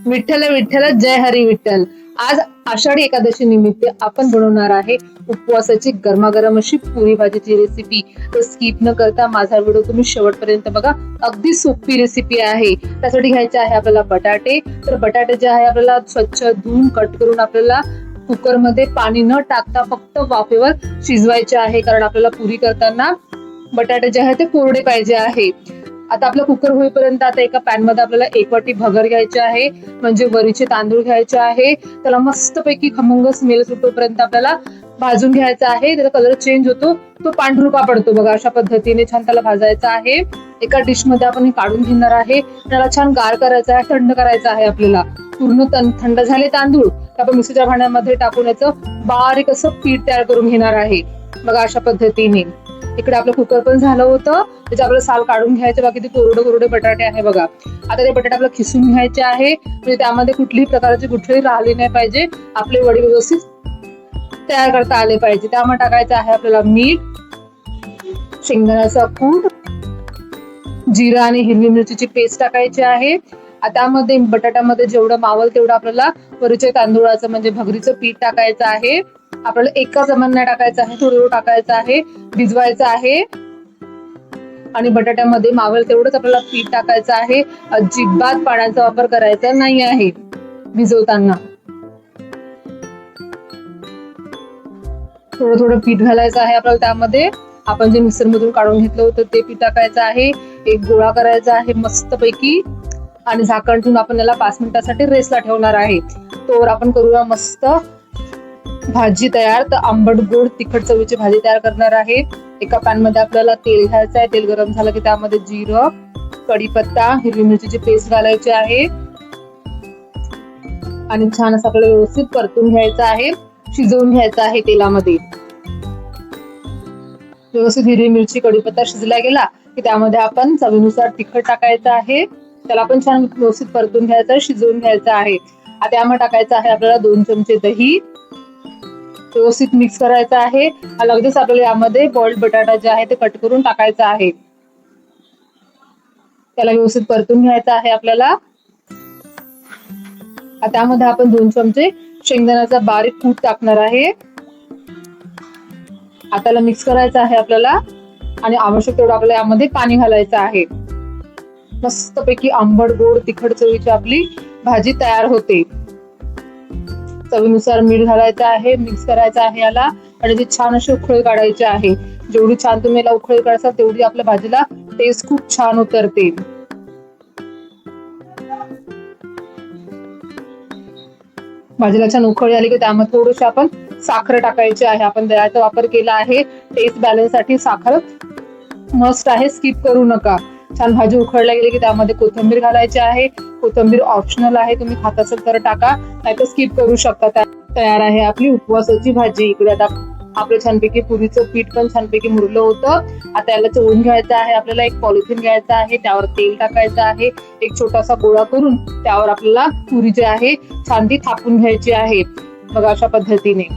विठ्ठल विठ्ठल जय हरी विठ्ठल. आज आषाढी एकादशी निमित्त आपण बनवणार आहे उपवासाची गरमागरम अशी पुरी भाजीची रेसिपी. तर स्किप न करता माझा व्हिडिओ तुम्ही शेवटपर्यंत बघा. अगदी सोपी रेसिपी आहे. त्यासाठी घ्यायचे आहे आपल्याला बटाटे. तर बटाटे जे आहे आपल्याला स्वच्छ धुवून कट करून आपल्याला कुकर मध्ये पाणी न टाकता फक्त वाफेवर शिजवायचे आहे, कारण आपल्याला पुरी करताना बटाटे जे आहे ते कोरडे पाहिजे आहे. आता आपला कुकर होईपर्यंत आता एका पॅन मध्ये आपल्याला 1 वाटी भगर घ्यायचे आहे, म्हणजे वरीचे तांदूळ घ्यायचे आहे. त्याला मस्तपैकी खमंग स्मेल सुटोपर्यंत आपल्याला भाजून घ्यायचा आहे. त्याचा कलर चेंज होतो, तो पांढरुका पडतो बघा. अशा पद्धतीने छान त्याला भाजायचा आहे. एका डिश मध्ये आपण काढून घेणार आहे. त्याला छान गार करायचा आहे, थंड करायचा आहे आपल्याला. पूर्ण थंड झाले तांदूळ आपण मिक्सरच्या भांड्यामध्ये टाकून याचं बारीक असं पीठ तयार करून घेणार आहे बघा. अशा पद्धतीने इकडे आपलं कुकर पण झालं होतं. त्याचे आपलं साल काढून घ्यायचे. बाकी ते कोरडे बटाटे आहे बघा. आता ते बटाटे आपल्याला खिसून घ्यायचे आहे, म्हणजे त्यामध्ये कुठलीही प्रकारची गुठळी राहिली नाही पाहिजे. आपले वडी व्यवस्थित तयार करता आले पाहिजे. त्यामध्ये टाकायचं आहे आपल्याला मीठ, शेंगदाण्याचा कूट, जिरा आणि हिरवी मिरचीची पेस्ट टाकायची आहे. त्यामध्ये बटाट्यामध्ये जेवढं मावल तेवढं आपल्याला वरीचे तांदूळाचं म्हणजे भगरीचं पीठ टाकायचं आहे. आपल्याला एका जमान नाही टाकायचं आहे, थोडं टाकायचं आहे, भिजवायचं आहे. आणि बटाट्यामध्ये मावल तेवढंच आपल्याला पीठ टाकायचं आहे. अजिबात पाण्याचा वापर करायचा नाही आहे भिजवताना. थोडं पीठ घालायचं आहे आपल्याला. त्यामध्ये आपण जे मिक्सर मधून काढून घेतलं होतं ते पीठ टाकायचं आहे. एक गोळा करायचा आहे मस्तपैकी आणि झाकण ठेवून आपण याला 5 मिनिटासाठी रेस्टला ठेवणार आहे. तोवर आपण करूया मस्त भाजी तयार. तर आंबट गोड तिखट चवीची भाजी तयार करणार आहे. एका पॅन मध्ये आपल्याला तेल घ्यायचं आहे. तेल गरम झालं की त्यामध्ये जिरं, कढीपत्ता, हिरवी मिरचीची पेस्ट घालायची आहे आणि छान असं आपल्याला व्यवस्थित परतून घ्यायचं आहे, शिजवून घ्यायचं आहे तेलामध्ये. व्यवस्थित हिरवी मिरची, कढीपत्ता शिजला गेला की त्यामध्ये आपण चवीनुसार तिखट टाकायचं आहे. त्याला पण छान व्यवस्थित परतून घ्यायचं आहे, शिजवून घ्यायचं आहे. आता त्यामध्ये टाकायचं आहे आपल्याला 2 चमचे दही. व्यवस्थित मिक्स करायचं आहे. लगेच आपल्याला यामध्ये बॉइल्ड बटाटा जे आहे ते कट करून टाकायचं आहे. त्याला व्यवस्थित परतून घ्यायचं आहे आपल्याला. त्यामध्ये आपण 2 चमचे शेंगदाण्याचा बारीक कूट टाकणार आहे. त्याला मिक्स करायचं आहे आपल्याला आणि आवश्यक तेवढं आपल्याला यामध्ये पाणी घालायचं आहे. मस्तपैकी आंबट गोड तिखट चवीची आपली भाजी तयार होते. चवीनुसार मीठ घालायचं आहे, मिक्स करायचं आहे याला आणि ती छान अशी उकळी काढायची आहे. जेवढी छान तुम्ही याला उकळी काढसाल तेवढी आपल्या भाजीला टेस्ट खूप छान उतरते. भाजीला छान उकळी आली की त्यामध्ये थोडीशी आपण साखर टाकायची आहे. आपण दह्याचा वापर केला आहे. टेस्ट बॅलन्स साठी साखर मस्ट आहे, स्किप करू नका. छान भाजी उकळल्या गेली की त्यामध्ये कोथिंबीर घालायची आहे. कोथिंबीर ऑप्शनल आहे, तुम्ही खात असेल तर टाका, नाहीतर स्किप करू शकता. तयार आहे आपली उपवासाची भाजी. इकडे आता आपलं छानपैकी पुरीचं पीठ पण छानपैकी मुरलं होतं. आता याला चोळून घ्यायचं आहे. आपल्याला एक पॉलिथिन घ्यायचं आहे, त्यावर तेल टाकायचं आहे. एक छोटासा गोळा करून त्यावर आपल्याला पुरी जी आहे छान ती थापून घ्यायची आहे बघा अशा पद्धतीने.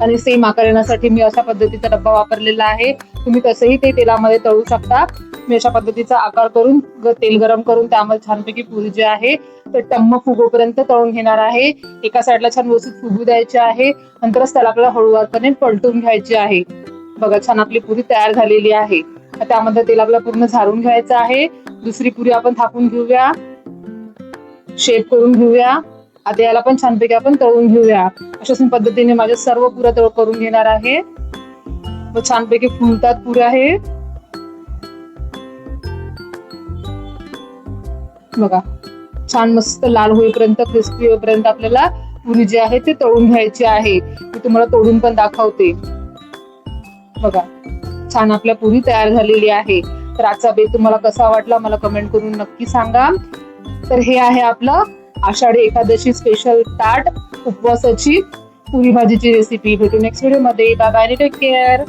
आणि सेम आकार येण्यासाठी मी अशा पद्धतीचा डब्बा वापरलेला आहे. तुम्ही कसंही ते तेलामध्ये तळू शकता. मी अशा पद्धतीचा आकार करून तेल गरम करून त्यामध्ये छानपैकी पुरी जी आहे तर टम्म फुगोपर्यंत तळून घेणार आहे. एका साईडला छान व्यवस्थित फुगू द्यायची आहे, नंतरच त्याला आपल्याला हळूवारपणे पलटून घ्यायची आहे बघा. छान आपली पुरी तयार झालेली आहे. त्यामध्ये तेल आपल्याला पूर्ण झारून घ्यायचं आहे. दुसरी पुरी आपण थापून घेऊया, शेप करून घेऊया. आता याला पण छानपैकी आपण तळून घेऊया. अशाच पद्धतीने माझ्या सर्व पुऱ्या तळ करून घेणार आहे. छानपैकी फुलतात पुऱ्या हे बघा. छान मस्त लाल होईपर्यंत, क्रिस्पी होईपर्यंत आपल्याला पुरी जी आहे ते तळून घ्यायची आहे. मी तुम्हाला तोडून पण दाखवते बघा. छान आपल्या पुरी तयार झालेली आहे. तर आजचा बेत तुम्हाला कसा वाटला मला कमेंट करून नक्की सांगा. तर हे आहे आपलं आषाढी एकादशी स्पेशल ताट उपवासाची पुरी भाजीची रेसिपी. भेटू नेक्स्ट व्हिडिओ मध्ये. Bye bye, take care.